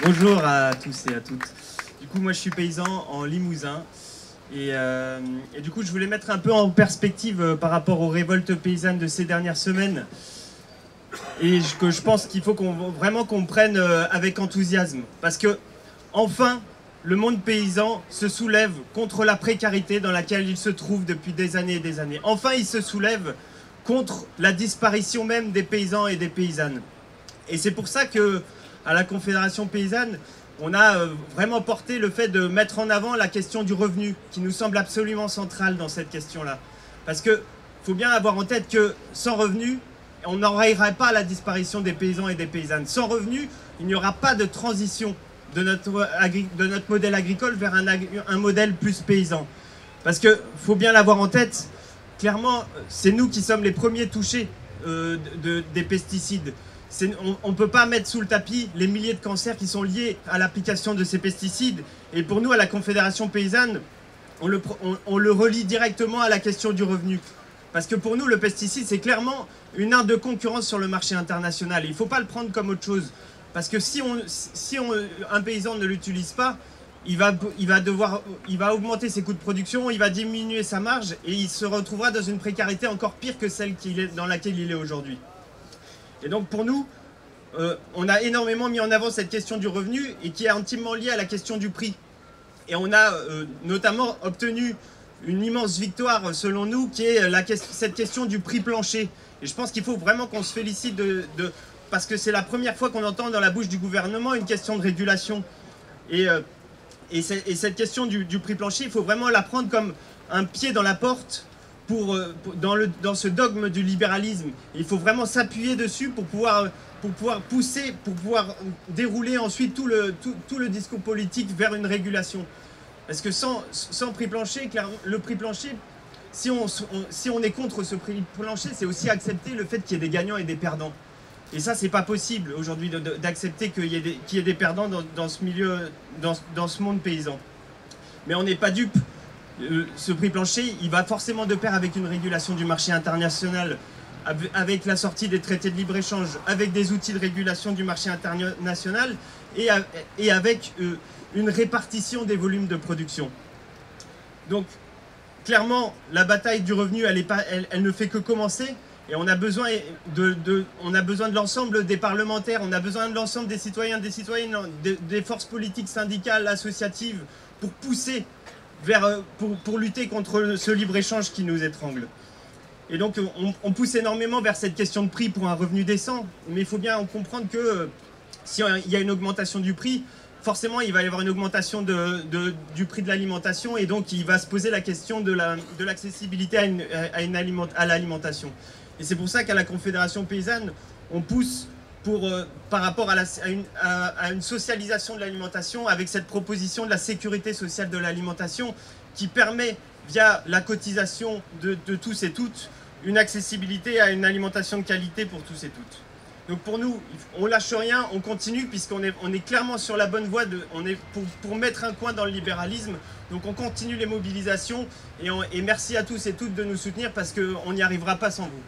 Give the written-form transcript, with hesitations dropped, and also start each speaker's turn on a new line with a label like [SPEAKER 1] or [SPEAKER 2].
[SPEAKER 1] Bonjour à tous et à toutes. Du coup, moi je suis paysan en Limousin et du coup je voulais mettre un peu en perspective par rapport aux révoltes paysannes de ces dernières semaines et que je pense qu'il faut vraiment qu'on prenne avec enthousiasme parce que enfin le monde paysan se soulève contre la précarité dans laquelle il se trouve depuis des années et des années. Enfin il se soulève contre la disparition même des paysans et des paysannes. Et c'est pour ça que à la Confédération paysanne, on a vraiment porté le fait de mettre en avant la question du revenu, qui nous semble absolument centrale dans cette question-là. Parce qu'il faut bien avoir en tête que sans revenu, on n'enrayerait pas la disparition des paysans et des paysannes. Sans revenu, il n'y aura pas de transition de notre modèle agricole vers un modèle plus paysan. Parce qu'il faut bien l'avoir en tête, clairement, c'est nous qui sommes les premiers touchés des pesticides. On ne peut pas mettre sous le tapis les milliers de cancers qui sont liés à l'application de ces pesticides. Et pour nous, à la Confédération paysanne, on le relie directement à la question du revenu. Parce que pour nous, le pesticide, c'est clairement une arme de concurrence sur le marché international. Il ne faut pas le prendre comme autre chose. Parce que si un paysan ne l'utilise pas, il va augmenter ses coûts de production, il va diminuer sa marge et il se retrouvera dans une précarité encore pire que celle dans laquelle il est aujourd'hui. Et donc pour nous, on a énormément mis en avant cette question du revenu et qui est intimement liée à la question du prix. Et on a notamment obtenu une immense victoire selon nous qui est cette question du prix plancher. Et je pense qu'il faut vraiment qu'on se félicite parce que c'est la première fois qu'on entend dans la bouche du gouvernement une question de régulation. Et cette question du prix plancher, il faut vraiment la prendre comme un pied dans la porte dans ce dogme du libéralisme. Il faut vraiment s'appuyer dessus pour pouvoir pousser, pour pouvoir dérouler ensuite tout le discours politique vers une régulation. Parce que sans prix plancher, le prix plancher, si on est contre ce prix plancher, c'est aussi accepter le fait qu'il y ait des gagnants et des perdants. Et ça, c'est pas possible aujourd'hui d'accepter qu'il y ait des perdants dans ce milieu, dans ce monde paysan. Mais on n'est pas dupes. Ce prix plancher, il va forcément de pair avec une régulation du marché international, avec la sortie des traités de libre-échange, avec des outils de régulation du marché international et avec une répartition des volumes de production. Donc, clairement, la bataille du revenu, elle ne fait que commencer et on a besoin de l'ensemble des parlementaires, on a besoin de l'ensemble des citoyens, des citoyennes, des forces politiques, syndicales, associatives pour pousser pour lutter contre ce libre-échange qui nous étrangle. Et donc on pousse énormément vers cette question de prix pour un revenu décent, mais il faut bien comprendre que s'il y a une augmentation du prix, forcément il va y avoir une augmentation du prix de l'alimentation et donc il va se poser la question de l'accessibilité à l'alimentation. Et c'est pour ça qu'à la Confédération paysanne, on pousse par rapport à une socialisation de l'alimentation avec cette proposition de la sécurité sociale de l'alimentation qui permet, via la cotisation de tous et toutes, une accessibilité à une alimentation de qualité pour tous et toutes. Donc pour nous, on lâche rien, on continue puisqu'on est clairement sur la bonne voie pour mettre un coin dans le libéralisme. Donc on continue les mobilisations et merci à tous et toutes de nous soutenir parce qu'on n'y arrivera pas sans vous.